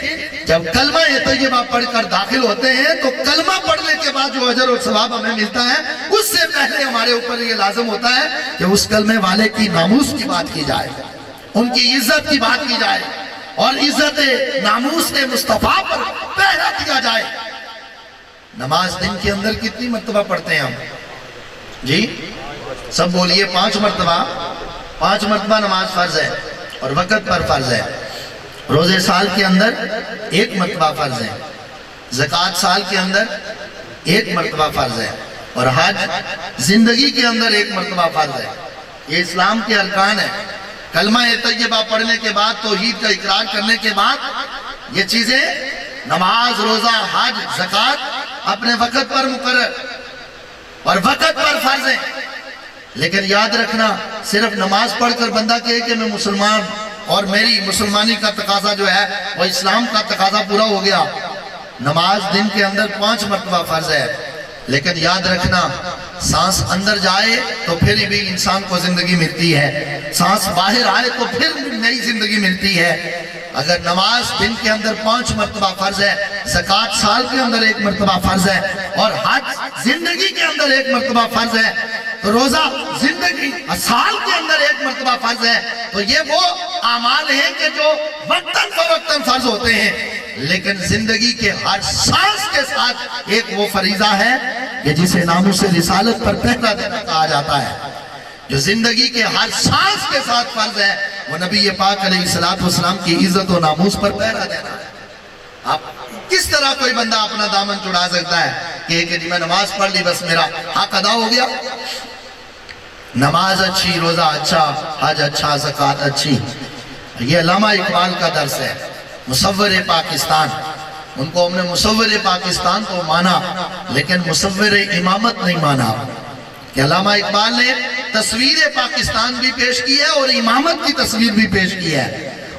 جب کلمہ طیبہ پڑھ کر داخل ہوتے ہیں تو کلمہ پڑھنے کے بعد جو اجر اور ثواب ہمیں ملتا ہے، اس سے پہلے ہمارے اوپر یہ لازم ہوتا ہے کہ اس کلمے والے کی ناموس کی بات کی جائے، ان کی عزت کی بات کی جائے، اور عزت ناموس مصطفیٰ پر پہرا دیا جائے۔ نماز دن کے اندر کتنی مرتبہ پڑھتے ہیں ہم؟ جی سب بولیے، 5 مرتبہ۔ 5 مرتبہ نماز فرض ہے اور وقت پر فرض ہے۔ روزے سال کے اندر 1 مرتبہ فرض ہے، زکوٰۃ سال کے اندر 1 مرتبہ فرض ہے، اور حج زندگی کے اندر 1 مرتبہ فرض ہے۔ یہ اسلام کے ارکان ہیں۔ کلمہ طیبہ پڑھنے کے بعد، توحید کا اقرار کرنے کے بعد، یہ چیزیں نماز، روزہ، حج، زکوٰۃ اپنے وقت پر مقرر اور وقت پر فرض ہیں۔ لیکن یاد رکھنا، صرف نماز پڑھ کر بندہ کہے کہ میں مسلمان اور میری مسلمانی کا تقاضا جو ہے وہ اسلام کا تقاضا پورا ہو گیا۔ نماز دن کے اندر 5 مرتبہ فرض ہے، لیکن یاد رکھنا، سانس اندر جائے تو پھر بھی انسان کو زندگی ملتی ہے، سانس باہر آئے تو پھر نئی زندگی ملتی ہے۔ اگر نماز دن کے اندر 5 مرتبہ فرض ہے، زکوٰۃ سال کے اندر 1 مرتبہ فرض ہے، اور حج زندگی کے اندر 1 مرتبہ فرض ہے، تو روزہ زندگی سال کے اندر 1 مرتبہ فرض ہے، تو یہ وہ اعمال ہیں کہ جو وقتاً فوقتاً فرض ہوتے ہیں۔ لیکن زندگی کے ہر سانس کے ساتھ ایک وہ فریضہ ہے کہ جسے ناموس رسالت پر پہرا دینا کہا جاتا ہے. جو زندگی کے ہر سانس کے ساتھ فرض ہے وہ نبی پاک علیہ السلام کی عزت و ناموس پر پہرا دینا ہے. آپ کس طرح کوئی بندہ اپنا دامن چھڑا سکتا ہے کہ جی میں نماز پڑھ لی بس میرا حق ادا ہو گیا؟ نماز اچھی، روزہ اچھا، حج اچھا، زکوٰۃ اچھی. یہ علامہ اقبال کا درس ہے. مصور پاکستان، ان کو ہم نے مصور پاکستان تو مانا لیکن مصور امامت نہیں مانا. کہ علامہ اقبال نے تصویر پاکستان بھی پیش کی ہے اور امامت کی تصویر بھی پیش کی ہے.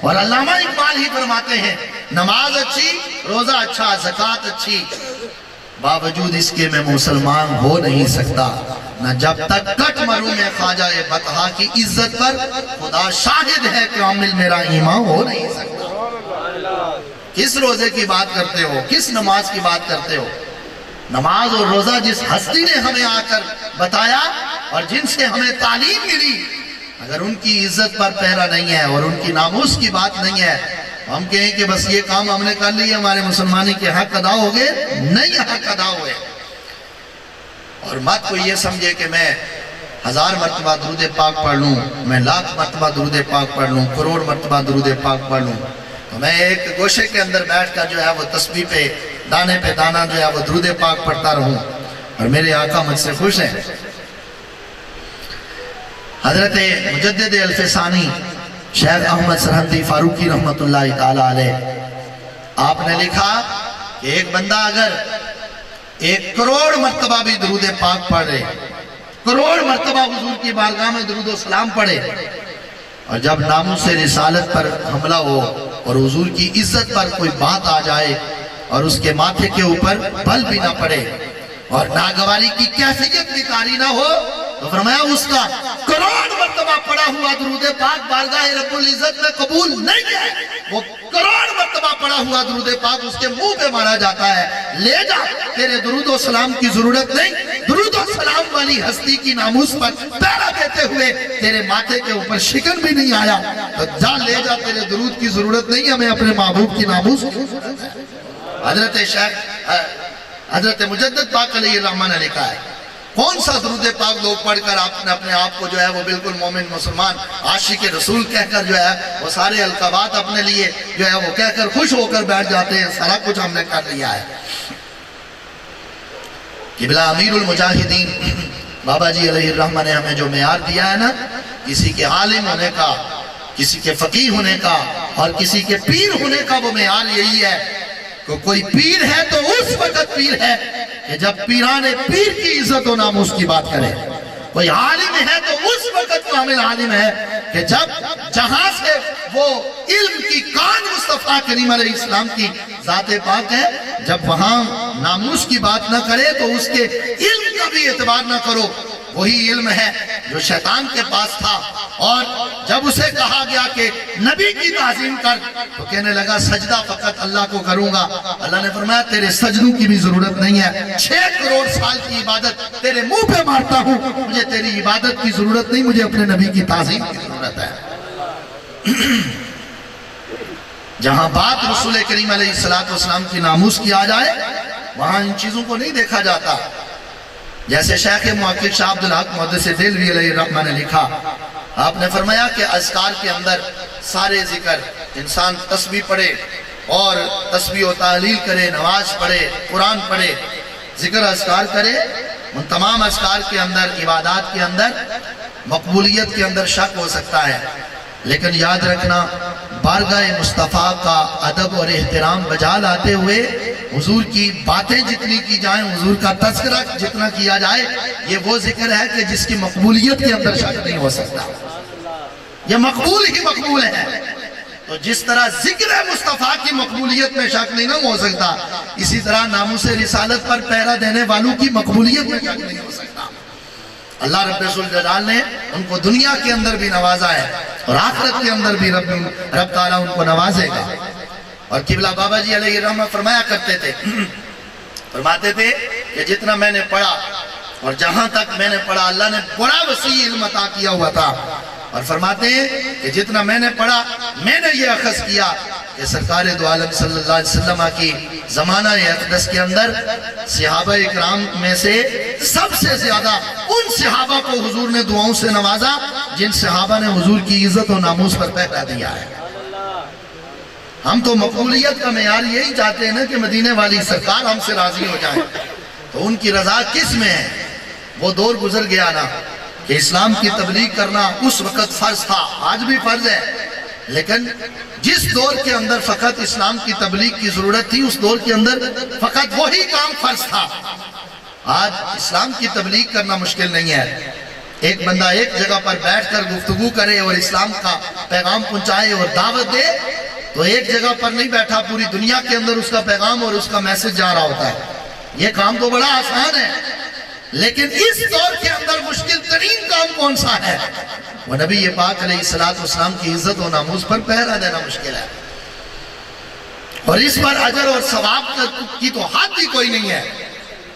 اور علامہ اقبال ہی فرماتے ہیں نماز اچھی، روزہ اچھا، زکوٰۃ اچھی، باوجود اس کے میں مسلمان ہو نہیں سکتا. نہ جب تک کٹ مروں میں خواجہ بطحا کی عزت پر خدا شاہد ہے کہ عامل میرا ایمان ہو نہیں سکتا. کس روزے کی بات کرتے ہو؟ کس نماز کی بات کرتے ہو؟ نماز اور روزہ جس ہستی نے ہمیں آ کر بتایا اور جن سے ہمیں تعلیم ملی، اگر ان کی عزت پر پہرا نہیں ہے اور ان کی ناموس کی بات نہیں ہے، ہم کہیں کہ بس یہ کام ہم نے کر لی، ہمارے مسلمانی کے حق ادا ہو گئے. نہیں حق ادا ہوئے. اور مت کو یہ سمجھے کہ میں 1000 مرتبہ درود پاک پڑھ لوں، میں 1,00,000 مرتبہ درود پاک پڑھ لوں، کروڑ مرتبہ درود پاک پڑھ لوں تو میں ایک گوشے کے اندر بیٹھ کر جو ہے وہ تسبیح پہ دانہ جو ہے وہ درود پاک پڑھتا رہوں اور میرے آقا مجھ سے خوش ہیں. حضرت مجدد الفسانی شیخ احمد سرہندی فاروقی رحمت اللہ تعالی علیہ، آپ نے لکھا کہ ایک بندہ اگر 1 کروڑ مرتبہ بھی درود پاک پڑھے، کروڑ مرتبہ حضور کی بارگاہ میں درود و سلام پڑھے، اور جب ناموس رسالت پر حملہ ہو اور حضور کی عزت پر کوئی بات آ جائے اور اس کے ماتھے کے اوپر بل بھی نہ پڑے اور ناگواری کی کیفیت بھی طاری نہ ہو، تو فرمایا اس کا کروڑ مرتبہ پڑھا ہوا درود پاک بارگاہ رب العزت میں قبول نہیں ہے. وہ کروڑ مرتبہ پڑھا ہوا درود پاک اس کے منہ پہ مارا جاتا ہے. لے جا، تیرے درود و سلام کی ضرورت نہیں. درود و سلام والی ہستی کی ناموس پر پہرا دیتے ہوئے تیرے ماتھے کے اوپر شکن بھی نہیں آیا، تو جا لے جا، تیرے درود کی ضرورت نہیں، ہمیں اپنے محبوب کی ناموس کی ضرورت ہے. حضرت مجدد پاک علیہ الرحمن نے لکھا ہے کون سا درود پاک لوگ پڑھ کر اپنے آپ کو جو ہے وہ بالکل مومن مسلمان عاشق رسول کہہ کر جو ہے وہ سارے القابات اپنے لیے جو ہے وہ کہہ کر خوش ہو کر بیٹھ جاتے ہیں. سارا کچھ ہم نے کر لیا ہے. قبلہ امیر المجاہدین بابا جی علیہ الرحمن نے ہمیں جو معیار دیا ہے نا، کسی کے عالم ہونے کا، کسی کے فقیہ ہونے کا اور کسی کے پیر ہونے کا، وہ معیار یہی ہے کہ کوئی پیر ہے تو اس وقت پیر ہے کہ جب پیران پیر کی عزت و ناموس کی بات کرے. کوئی عالم ہے تو اس وقت کامل عالم ہے کہ جب جہاں سے وہ علم کی کان مصطفیٰ کریم علیہ السلام کی ذات پاک ہے، جب وہاں ناموس کی بات نہ کرے تو اس کے علم کا بھی اعتبار نہ کرو. وہی علم ہے جو شیطان کے پاس تھا، اور جب اسے کہا گیا کہ نبی کی تعظیم کر تو کہنے لگا سجدہ فقط اللہ کو کروں گا. اللہ نے فرمایا تیرے سجدوں کی بھی ضرورت نہیں ہے، 6 کروڑ سال کی عبادت تیرے منہ پہ مارتا ہوں، مجھے تیری عبادت کی ضرورت نہیں، مجھے اپنے نبی کی تعظیم کی ضرورت ہے. جہاں بات رسول کریم علیہ السلام کی ناموس کی آ جائے وہاں ان چیزوں کو نہیں دیکھا جاتا. جیسے شیخ محقق شاہ عبدالحق محدث دہلوی علیہ الرحمن نے لکھا، آپ نے فرمایا کہ اذکار کے اندر سارے ذکر، انسان تسبیح پڑھے اور تسبیح و تحلیل کرے، نماز پڑھے، قرآن پڑھے، ذکر اذکار کرے، ان تمام اذکار کے اندر، عبادات کے اندر مقبولیت کے اندر شک ہو سکتا ہے، لیکن یاد رکھنا بارگاہ مصطفیٰ کا ادب اور احترام بجا لاتے ہوئے حضور کی باتیں جتنی کی جائیں، حضور کا تذکرہ جتنا کیا جائے، یہ وہ ذکر ہے کہ جس کی مقبولیت کے اندر شک نہیں ہو سکتا. یہ مقبول ہی مقبول ہے. تو جس طرح ذکر مصطفیٰ کی مقبولیت میں شک نہیں ہو سکتا، اسی طرح ناموس رسالت پر پہرا دینے والوں کی مقبولیت میں شک نہیں ہو سکتا. اللہ رب الجلال نے ان کو دنیا کے اندر بھی نوازا ہے اور آخرت کے اندر بھی رب تعالیٰ ان کو نوازے گا. اور قبلہ بابا جی علیہ الرحمہ فرمایا کرتے تھے، فرماتے تھے کہ جتنا میں نے پڑھا اور جہاں تک میں نے پڑھا اللہ نے بڑا وسیع علم عطا کیا ہوا تھا، اور فرماتے ہیں کہ جتنا میں نے پڑھا میں نے یہ اخذ کیا کہ سرکار دو عالم صلی اللہ علیہ وسلم کی زمانہ اقدس کے اندر صحابہ اکرام میں سے سب سے زیادہ ان صحابہ کو حضور نے دعاؤں سے نوازا جن صحابہ نے حضور کی عزت و ناموس پر پہرا دیا ہے۔ ہم تو مقبولیت کا معیار یہی چاہتے ہیں نا کہ مدینے والی سرکار ہم سے راضی ہو جائیں، تو ان کی رضا کس میں ہے؟ وہ دور گزر گیا نا کہ اسلام کی تبلیغ کرنا اس وقت فرض تھا، آج بھی فرض ہے، لیکن جس دور کے اندر فقط اسلام کی تبلیغ کی ضرورت تھی اس دور کے اندر فقط وہی کام فرض تھا۔ آج اسلام کی تبلیغ کرنا مشکل نہیں ہے، ایک بندہ ایک جگہ پر بیٹھ کر گفتگو کرے اور اسلام کا پیغام پہنچائے اور دعوت دے تو ایک جگہ پر نہیں بیٹھا، پوری دنیا کے اندر اس کا پیغام اور اس کا میسج جا رہا ہوتا ہے۔ یہ کام تو بڑا آسان ہے، لیکن اس دور کے اندر مشکل ترین کام کون سا ہے؟ وہ نبی پاک علیہ السلام کی عزت و ناموس پر پہرا دینا مشکل ہے، اور اس پر اجر اور ثواب کی تو حد ہی کوئی نہیں ہے۔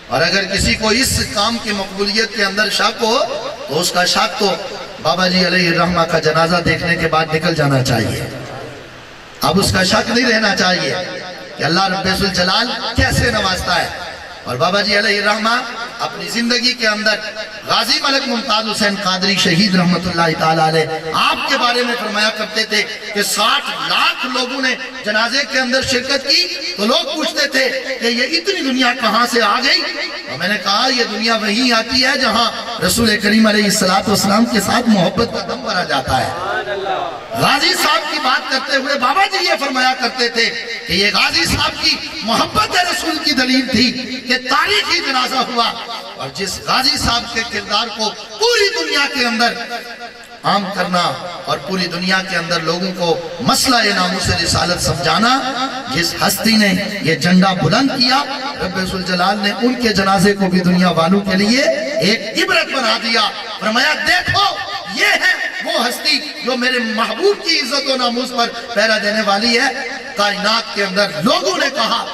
اور اگر کسی کو اس کام کی مقبولیت کے اندر شک ہو تو اس کا شک تو بابا جی علیہ الرحمہ کا جنازہ دیکھنے کے بعد نکل جانا چاہیے۔ اب اس کا شک نہیں رہنا چاہیے کہ اللہ رب الجلال کیسے نوازتا ہے۔ اور بابا جی علیہ الرحمہ اپنی زندگی کے اندر غازی ملک ممتاز حسین قادری شہید رحمت اللہ تعالیٰ علیہ آپ کے بارے میں فرمایا کرتے تھے کہ 60 لاکھ لوگوں نے جنازے کے اندر شرکت کی تو لوگ پوچھتے تھے کہ یہ اتنی دنیا کہاں سے آ گئی؟ اور میں نے کہا یہ دنیا وہیں آتی ہے جہاں رسول کریم علیہ السلام کے ساتھ محبت کا دم بھرا جاتا ہے۔ غازی صاحب کی بات کرتے ہوئے بابا جی یہ فرمایا کرتے تھے کہ یہ غازی صاحب کی محبت رسول کی دلیل تھی کہ تاریخی جنازہ ہوا، اور جس غازی صاحب کے کردار کو پوری دنیا کے اندر عام کرنا اور پوری دنیا کے اندر لوگوں کو مسئلہ ناموس رسالت سمجھانا، جس ہستی نے یہ جھنڈا بلند کیا، رب الجلال نے ان کے جنازے کو بھی دنیا والوں کے لیے ایک عبرت بنا دیا۔ فرمایا دیکھو یہ ہے وہ ہستی جو میرے محبوب کی عزت و ناموس پر پہرا دینے والی ہے۔ کائنات کے اندر لوگوں نے کہا،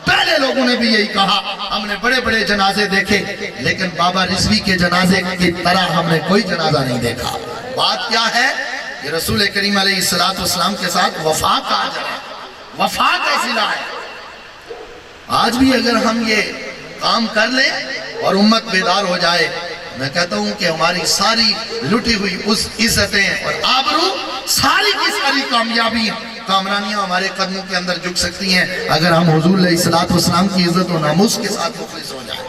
پہلے لوگوں نے بھی یہی کہا، ہم نے بڑے بڑے جنازے دیکھے لیکن بابا رضوی کے جنازے کی طرح ہم نے کوئی جنازہ نہیں دیکھا۔ بات کیا ہے کہ رسول کریم علیہ السلام کے ساتھ وفا کا اجر ہے، وفا کا صلہ ہے۔ آج بھی اگر ہم یہ کام کر لیں اور امت بیدار ہو جائے، میں کہتا ہوں کہ ہماری ساری لٹی ہوئی اس عزتیں اور آبرو، ساری کی ساری کامرانیاں ہمارے قدموں کے اندر جھک سکتی ہیں اگر ہم حضور علیہ السلام کی عزت و ناموس کے ساتھ مخلص ہو جائیں۔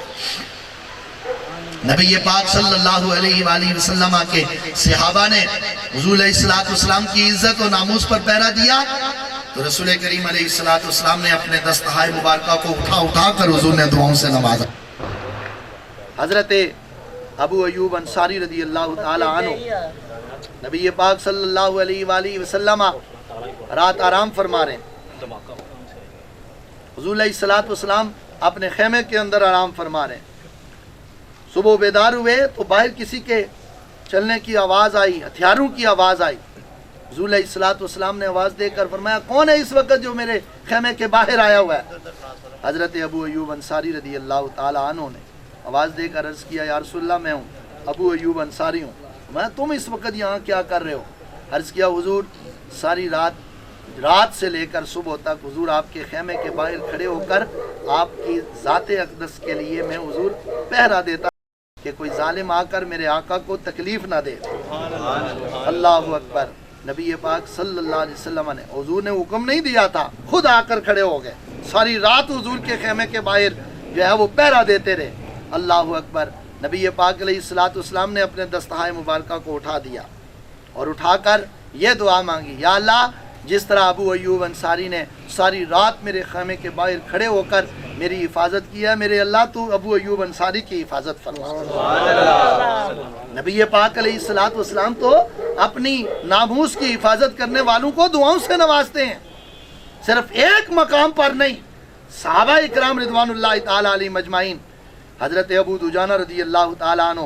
نبی پاک صلی اللہ علیہ وآلہ وسلم کے صحابہ نے حضور علیہ السلام کی عزت و ناموس پر پہرا دیا تو رسول کریم علیہ السلام نے اپنے دستہائے مبارکہ کو اٹھا کر حضور نے دعاؤں سے نوازا۔ حضرت ابو ایوب انصاری رضی اللہ تعالی عنہ، نبی پاک صلی اللہ علیہ وآلہ وسلم رات آرام فرما رہے ہیں، حضور علیہ السلام اپنے خیمے کے اندر آرام فرما رہے ہیں۔ صبح بیدار ہوئے تو باہر کسی کے چلنے کی آواز آئی، ہتھیاروں کی آواز آئی۔ حضور علیہ السلام نے آواز دے کر فرمایا کون ہے اس وقت جو میرے خیمے کے باہر آیا ہوا ہے؟ حضرت ابو ایوب انصاری رضی اللہ تعالی عنہ نے آواز دے کر عرض کیا یا رسول اللہ میں ہوں، ابو ایوب انصاری ہوں، میں تم اس وقت یہاں کیا کر رہے ہو؟ عرض کیا حضور ساری رات سے لے کر صبح تک حضور آپ کے خیمے کے باہر کھڑے ہو کر آپ کی ذات اقدس کے لیے میں حضور پہرا دیتا کہ کوئی ظالم آ کر میرے آقا کو تکلیف نہ دے۔ اللہ اکبر۔ نبی پاک صلی اللہ علیہ وسلم نے، حضور نے حکم نہیں دیا تھا، خود آ کر کھڑے ہو گئے، ساری رات حضور کے خیمے کے باہر جو ہے وہ پہرا دیتے رہے۔ اللہ اکبر۔ نبی پاک علیہ السلام نے اپنے دستہائے مبارکہ کو اٹھا دیا اور اٹھا کر یہ دعا مانگی، یا اللہ جس طرح ابو ایوب انصاری نے ساری رات میرے خیمے کے باہر کھڑے ہو کر میری حفاظت کیا، میرے اللہ تو ابو ایوب انصاری کی حفاظت فرما۔ نبی پاک علیہ السلام تو اپنی ناموس کی حفاظت کرنے والوں کو دعاؤں سے نوازتے ہیں، صرف ایک مقام پر نہیں۔ صحابہ اکرام رضوان اللہ تعالی علیہ مجمعین، حضرت ابو دجانہ رضی اللہ تعالی عنہ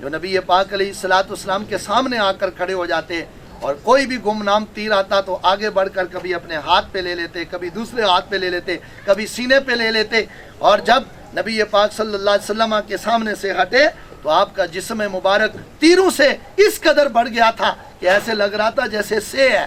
جو نبی پاک علیہ السلام کے سامنے آ کر کھڑے ہو جاتے اور کوئی بھی گمنام تیر آتا تو آگے بڑھ کر کبھی اپنے ہاتھ پہ لے لیتے، کبھی دوسرے ہاتھ پہ لے لیتے، کبھی سینے پہ لے لیتے، اور جب نبی پاک صلی اللہ علیہ وسلم کے سامنے سے ہٹے تو آپ کا جسم مبارک تیروں سے اس قدر بڑھ گیا تھا کہ ایسے لگ رہا تھا جیسے سے ہے،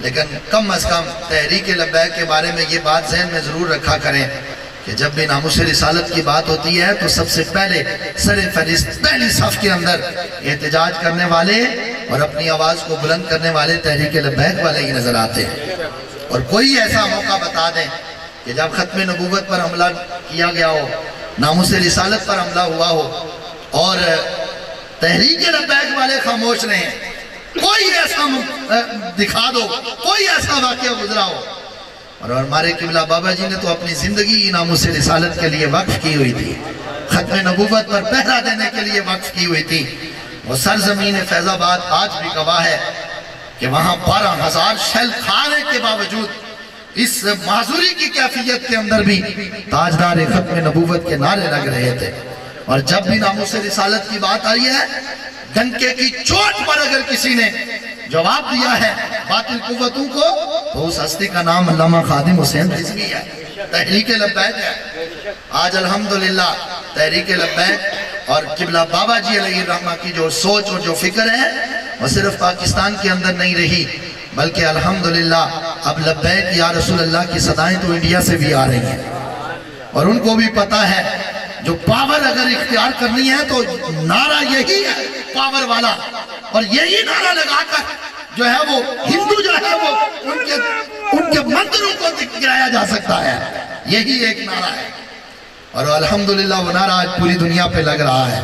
لیکن کم از کم تحریک لبیک کے بارے میں یہ بات ذہن میں ضرور رکھا کریں کہ جب بھی ناموس رسالت کی بات ہوتی ہے تو سب سے پہلے سر فہرست پہلی صف کے اندر احتجاج کرنے والے اور اپنی آواز کو بلند کرنے والے تحریک لبیک والے ہی نظر آتے ہیں۔ اور کوئی ایسا موقع بتا دیں کہ جب ختم نبوت پر حملہ کیا گیا ہو، ناموس رسالت پر حملہ ہوا ہو اور تحریک لبیک والے خاموش رہیں، کوئی ایسا دکھا دو، کوئی ایسا واقعہ گزرا ہو۔ اور ہمارے قبلہ بابا جی نے تو اپنی زندگی ناموس رسالت کے لیے وقف کی ہوئی تھی، ختم نبوت پر پہرا دینے کے لیے وقف کی ہوئی تھی۔ وہ سرزمین فیض آباد آج بھی گواہ ہے کہ وہاں 12,000 شیل کھانے کے باوجود اس معذوری کی کیفیت کے اندر بھی تاجدار ختم نبوت کے نعرے لگ رہے تھے۔ اور جب بھی ناموس رسالت کی بات آئی ہے، ڈنکے کی چوٹ پر اگر کسی نے جواب دیا ہے باطل قوتوں کو، تو اس ہستی کا نام علامہ خادم حسین رضوی ہے، تحریک لبیک ہے۔ آج الحمدللہ تحریک لبیک اور قبلہ بابا جی علیہ الرحمہ کی جو سوچ اور جو فکر ہے وہ صرف پاکستان کے اندر نہیں رہی، بلکہ الحمدللہ اب لبیک یا رسول اللہ کی صدائیں تو انڈیا سے بھی آ رہی ہیں۔ اور ان کو بھی پتا ہے جو پاور اگر اختیار کرنی ہے تو نعرہ یہی ہے پاور والا، اور یہی نعرہ لگا کر جو ہے وہ ہندو جو ہے وہ ان کے مندروں کو گرایا جا سکتا ہے، یہی ایک نعرہ ہے۔ اور الحمدللہ وہ نعرہ آج پوری دنیا پہ لگ رہا ہے۔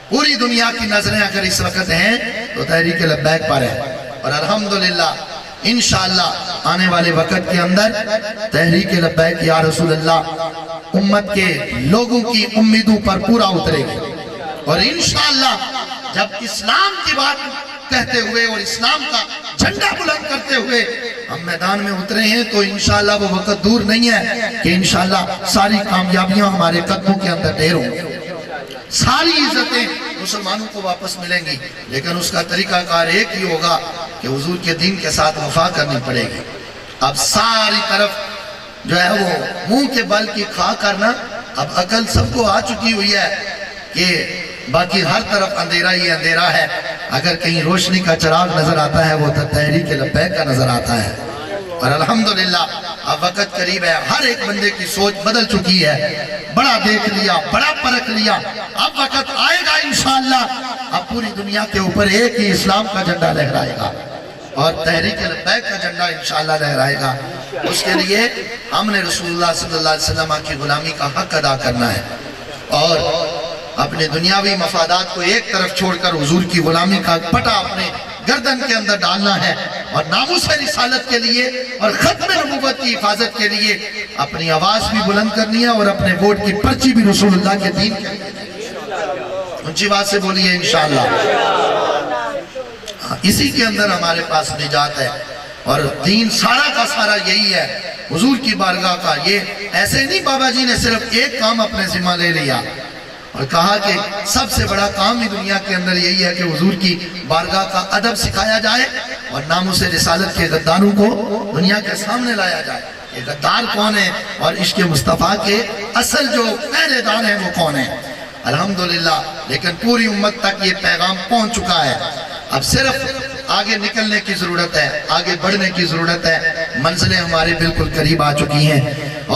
پوری دنیا کی نظریں اگر اس وقت ہیں تو تحریک لبیک پر ہے، اور الحمدللہ انشاءاللہ آنے والے وقت کے اندر تحریک لبیک یا رسول اللہ امت کے لوگوں کی امیدوں پر پورا اترے گی۔ اور انشاءاللہ جب اسلام کی بات کہتے ہوئے اور اسلام کا جھنڈا بلند کرتے ہوئے ہم میدان میں اترے ہیں تو انشاءاللہ وہ وقت دور نہیں ہے کہ انشاءاللہ ساری کامیابیاں ہمارے قدموں کے اندر ڈھیر ہوں گی، ساری عزتیں مسلمانوں کو واپس ملیں گی، لیکن اس کا طریقہ کار ایک ہی ہوگا کہ حضور کے دین کے ساتھ وفا کرنی پڑے گی۔ اب ساری طرف جو ہے وہ منہ کے بل کی کھا کرنا، اب عقل سب کو آ چکی ہوئی ہے کہ باقی ہر طرف اندھیرا ہی اندھیرا ہے، اگر کہیں روشنی کا چراغ نظر آتا ہے وہ تحریک لبیک کا نظر آتا ہے۔ اور الحمدللہ اب وقت قریب ہے، ہر ایک بندے کی سوچ بدل چکی ہے، بڑا دیکھ لیا، بڑا پرکھ لیا، اب وقت آئے گا انشاءاللہ اب پوری دنیا کے اوپر ایک ہی اسلام کا جھنڈا لہرائے گا اور تحریک لبیک کا جھنڈا انشاءاللہ لہرائے گا۔ اس کے لیے ہم نے رسول اللہ صلی اللہ علیہ وسلم کی غلامی کا حق ادا کرنا ہے اور اپنے دنیاوی مفادات کو ایک طرف چھوڑ کر حضور کی غلامی کا پٹا اپنے گردن کے اندر ڈالنا ہے، اور ناموس رسالت کے لیے اور ختم نبوت کی حفاظت کے لیے اپنی آواز بھی بلند کرنی ہے، اور اپنے ووٹ کی پرچی بھی رسول اللہ کے دین کے لیے اونچی بات سے بولیے انشاءاللہ۔ اسی کے اندر ہمارے پاس نجات ہے، اور دین سارا کا سارا یہی ہے حضور کی بارگاہ کا۔ یہ ایسے نہیں بابا جی نے صرف ایک کام اپنے ذمہ لے لیا اور کہا کہ سب سے بڑا کام ہی دنیا کے اندر یہی ہے کہ حضور کی بارگاہ کا ادب سکھایا جائے اور ناموس رسالت کے غداروں کو دنیا کے سامنے لایا جائے۔ یہ غدار کون ہے اور عشق مصطفیٰ کے اصل جو پہرے دار ہیں وہ کون ہیں؟ الحمدللہ لیکن پوری امت تک یہ پیغام پہنچ چکا ہے۔ اب صرف آگے نکلنے کی ضرورت ہے، آگے بڑھنے کی ضرورت ہے، منزلیں ہمارے بالکل قریب آ چکی ہیں،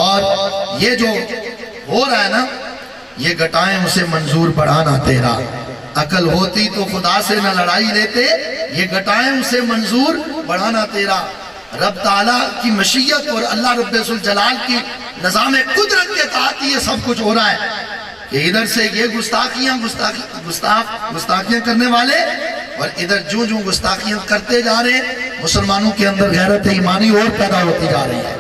اور یہ جو ہو رہا ہے نا، یہ گٹائیں اسے منظور بڑھانا تیرا، عقل ہوتی تو خدا سے نہ لڑائی لیتے، یہ گٹائیں اسے منظور بڑھانا تیرا۔ رب تعالیٰ کی مشیت اور اللہ رب الجلال کی نظام قدرت کے تحت یہ سب کچھ ہو رہا ہے کہ ادھر سے یہ گستاخیاں کرنے والے، اور ادھر جو گستاخیاں کرتے جا رہے ہیں، مسلمانوں کے اندر غیرت ایمانی اور پیدا ہوتی جا رہی ہے،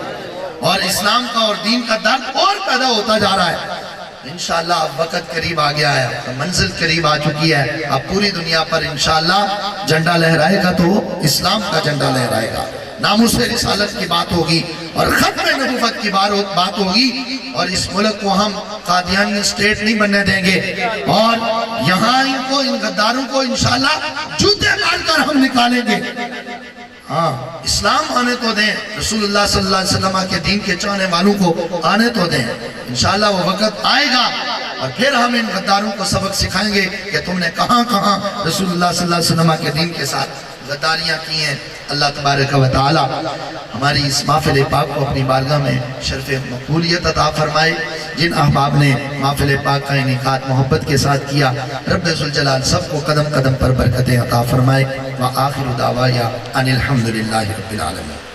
اور اسلام کا اور دین کا درد اور پیدا ہوتا جا رہا ہے۔ انشاءاللہ اب وقت قریب آ گیا ہے، منزل قریب آ چکی ہے، اب پوری دنیا پر انشاءاللہ جھنڈا لہرائے گا تو اسلام کا جھنڈا لہرائے گا، ناموس رسالت کی بات ہوگی اور ختم نبوت کی بات ہوگی، اور اس ملک کو ہم قادیانی اسٹیٹ نہیں بننے دیں گے، اور یہاں ان غداروں کو انشاءاللہ جوتے مار کر ہم نکالیں گے۔ ہاں اسلام آنے تو دیں، رسول اللہ صلی اللہ علیہ وسلم کے دین کے چاہنے والوں کو آنے تو دیں، انشاءاللہ وہ وقت آئے گا اور پھر ہم ان غداروں کو سبق سکھائیں گے کہ تم نے کہاں کہاں رسول اللہ صلی اللہ علیہ وسلم کے دین کے ساتھ غداریاں کی ہیں۔ اللہ تبارک و تعالی ہماری اس محفل پاک کو اپنی بارگاہ میں شرف مقبولیت عطا فرمائے. جن احباب نے محفل پاک کا انعقاد محبت کے ساتھ کیا، رب ذوالجلال سب کو قدم قدم پر برکتیں عطا فرمائے. وآخر دعوایا ان الحمدللہ رب العالمین.